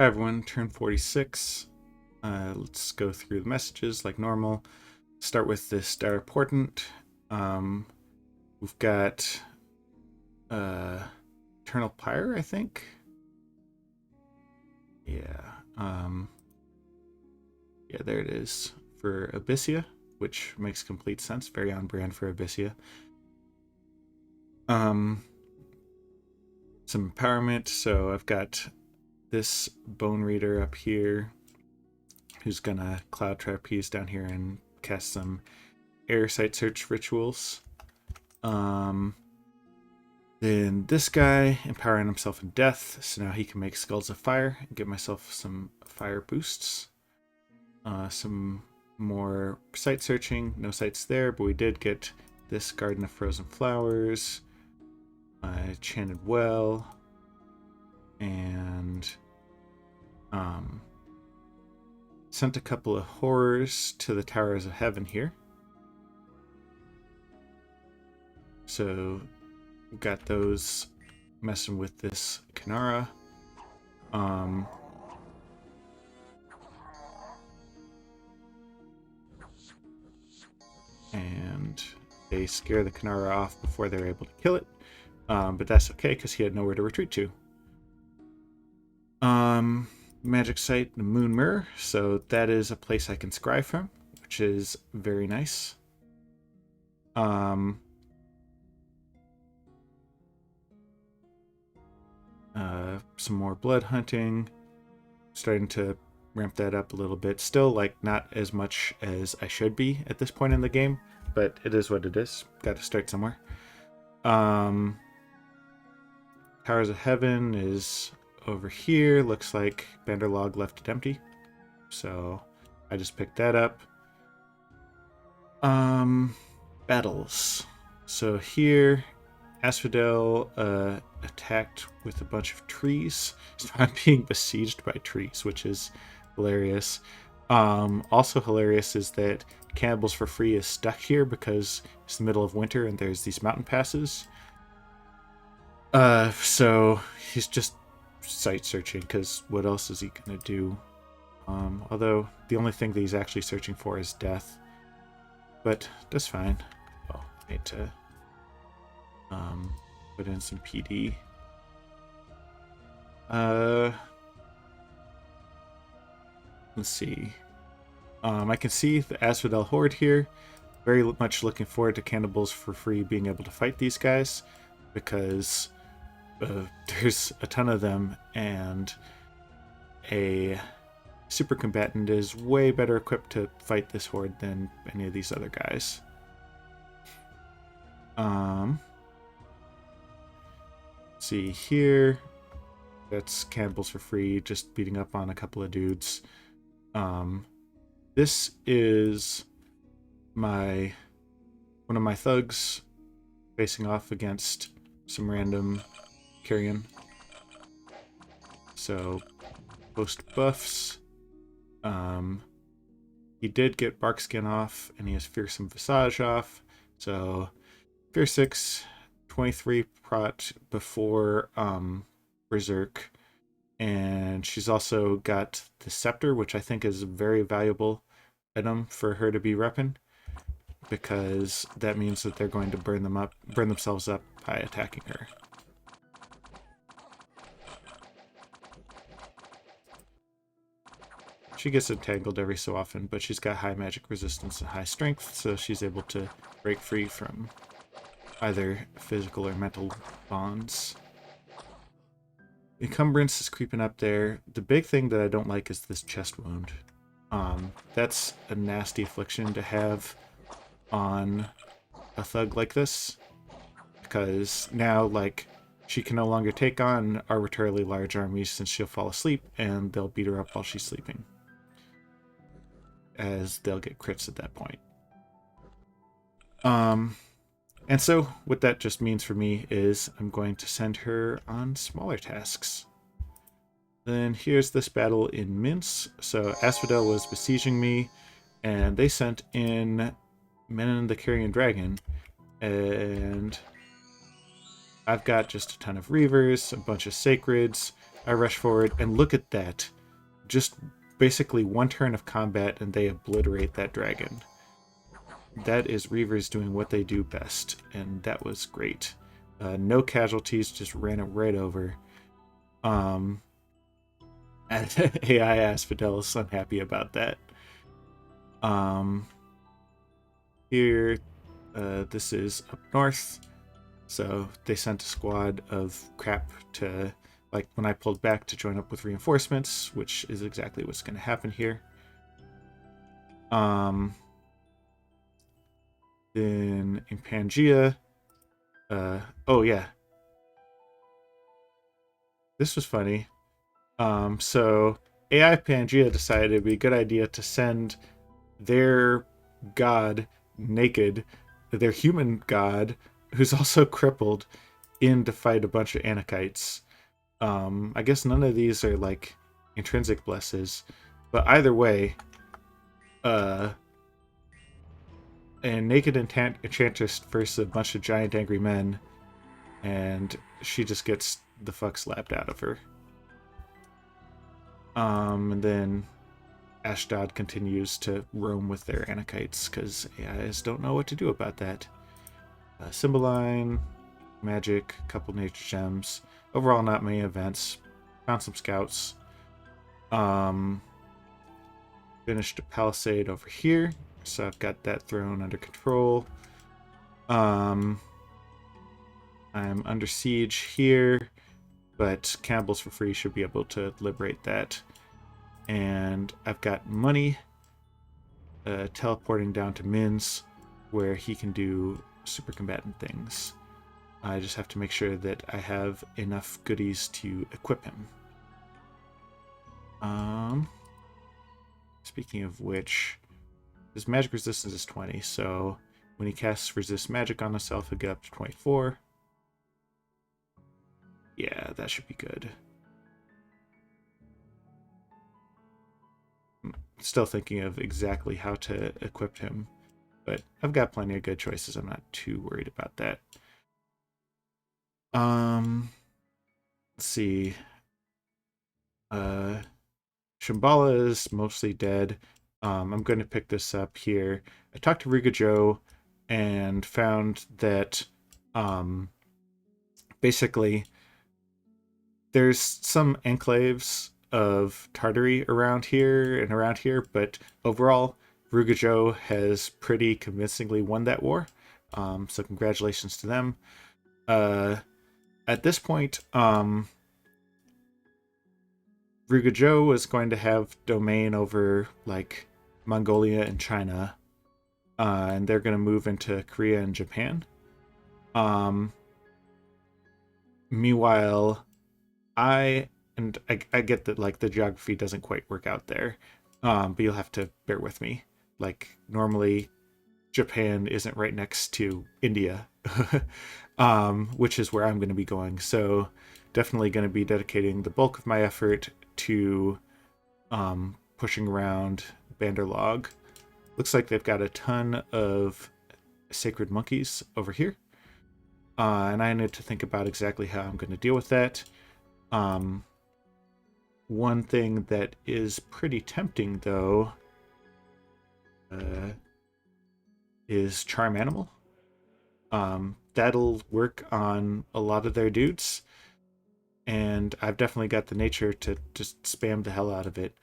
Hi everyone, turn 46. Let's go through the messages like normal. Start with this dire portent. We've got Eternal Pyre, I think. Yeah. Yeah, there it is for Abyssia, which makes complete sense. Very on brand for Abyssia. Some empowerment. So I've got this Bone Reader up here, who's gonna Cloud Trapeze down here and cast some air site search rituals. Then this guy empowering himself in death, so now he can make Skulls of Fire and get myself some fire boosts. Some more site searching, no sites there, but we did get this Garden of Frozen Flowers, Enchanted Well, and sent a couple of horrors to the Towers of Heaven here. So got those messing with this Kanara. And they scare the Kanara off before they're able to kill it. But that's okay because he had nowhere to retreat to. Magic site, the Moon Mirror. So that is a place I can scry from, which is very nice. Some more blood hunting. Starting to ramp that up a little bit. Still, like, not as much as I should be at this point in the game, but it is what it is. Got to start somewhere. Towers of Heaven is over here. Looks like Banderlog left it empty, so I just picked that up. Battles. So here, Asphodel attacked with a bunch of trees. So I'm being besieged by trees, which is hilarious. Also hilarious is that Cannibals for Free is stuck here because it's the middle of winter and there's these mountain passes. So he's just site searching because what else is he gonna do? Although the only thing that he's actually searching for is death, but that's fine. Oh, I need to put in some PD. Let's see. I can see the Asphodel Horde here. Very much looking forward to Cannibals for Free being able to fight these guys, because there's a ton of them, and a super combatant is way better equipped to fight this horde than any of these other guys. See here, that's Cannibals for Free, just beating up on a couple of dudes. This is one of my thugs facing off against some random carrion. So post buffs. He did get Barkskin off, and he has Fearsome Visage off. So Fear 6, 23 prot before Berserk. And she's also got the Scepter, which I think is a very valuable item for her to be repping, because that means that they're going to burn themselves up by attacking her. She gets entangled every so often, but she's got high magic resistance and high strength, so she's able to break free from either physical or mental bonds. Encumbrance is creeping up there. The big thing that I don't like is this chest wound. That's a nasty affliction to have on a thug like this, because now, like, she can no longer take on arbitrarily large armies since she'll fall asleep and they'll beat her up while she's sleeping, as they'll get crits at that point. And so what that just means for me is I'm going to send her on smaller tasks. Then here's this battle in Mince. So Asphodel was besieging me, and they sent in Menon the Carrion Dragon, and I've got just a ton of Reavers, a bunch of Sacreds, I rush forward, and look at that. Just basically one turn of combat, and they obliterate that dragon. That is Reavers doing what they do best, and that was great. No casualties, just ran it right over. AI Asphodel is unhappy about that. Here, this is up north. So they sent a squad of crap to, like, when I pulled back to join up with reinforcements, which is exactly what's going to happen here. Then in Pangea, oh yeah, this was funny. So AI Pangea decided it'd be a good idea to send their god naked, their human god, who's also crippled, in to fight a bunch of Anakites. I guess none of these are like intrinsic blesses, but either way, a naked enchantress versus a bunch of giant angry men, and she just gets the fuck slapped out of her. And then Ashdod continues to roam with their Anakites because AIs don't know what to do about that. Symboline, magic, couple nature gems. Overall, not many events. Found some scouts. Finished a palisade over here, so I've got that thrown under control. I'm under siege here, but cannibals for free should be able to liberate that. And I've got money teleporting down to Min's, where he can do super combatant things. I just have to make sure that I have enough goodies to equip him. Speaking of which, his magic resistance is 20, so when he casts resist magic on himself, he'll get up to 24. Yeah, that should be good. I'm still thinking of exactly how to equip him, but I've got plenty of good choices. I'm not too worried about that. Let's see. Shambhala is mostly dead. I'm going to pick this up here. I talked to Riga Joe and found that basically there's some enclaves of Tartary around here, but overall, Rugajo has pretty convincingly won that war. So congratulations to them. At this point, Rugajo is going to have domain over like Mongolia and China, and they're going to move into Korea and Japan. Meanwhile, I get that like the geography doesn't quite work out there, but you'll have to bear with me. Like normally, Japan isn't right next to India, which is where I'm going to be going. So definitely going to be dedicating the bulk of my effort to pushing around Banderlog. Looks like they've got a ton of sacred monkeys over here, and I need to think about exactly how I'm going to deal with that. One thing that is pretty tempting, though, is Charm Animal. That'll work on a lot of their dudes, and I've definitely got the nature to just spam the hell out of it.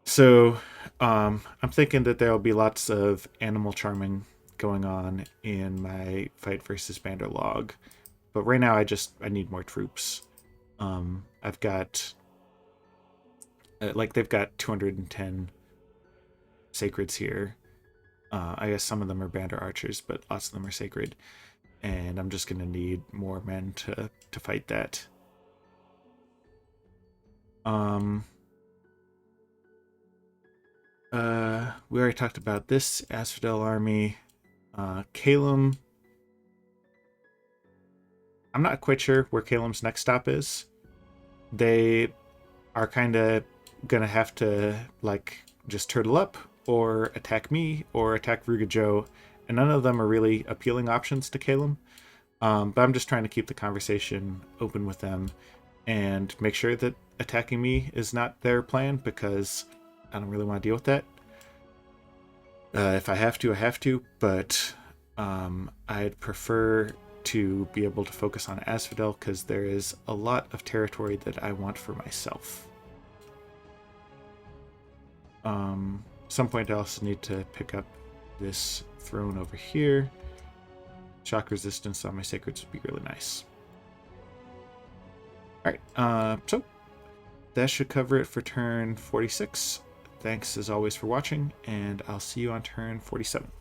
So I'm thinking that there'll be lots of animal charming going on in my fight versus Banderlog. But right now I need more troops. I've got they've got 210 sacreds here. I guess some of them are Bander archers, but lots of them are sacred. And I'm just gonna need more men to fight that. We already talked about this Asphodel army. Calum. I'm not quite sure where Calum's next stop is. They are kind of gonna have to like just turtle up or attack me or attack Ruga Joe, and none of them are really appealing options to Calum. But I'm just trying to keep the conversation open with them. and make sure that attacking me is not their plan, because I don't really want to deal with that. If I have to, I have to, but I'd prefer to be able to focus on Asphodel because there is a lot of territory that I want for myself. Some point I also need to pick up this throne over here. Shock resistance on my sacreds would be really nice. Alright, so that should cover it for turn 46. Thanks as always for watching, and I'll see you on turn 47.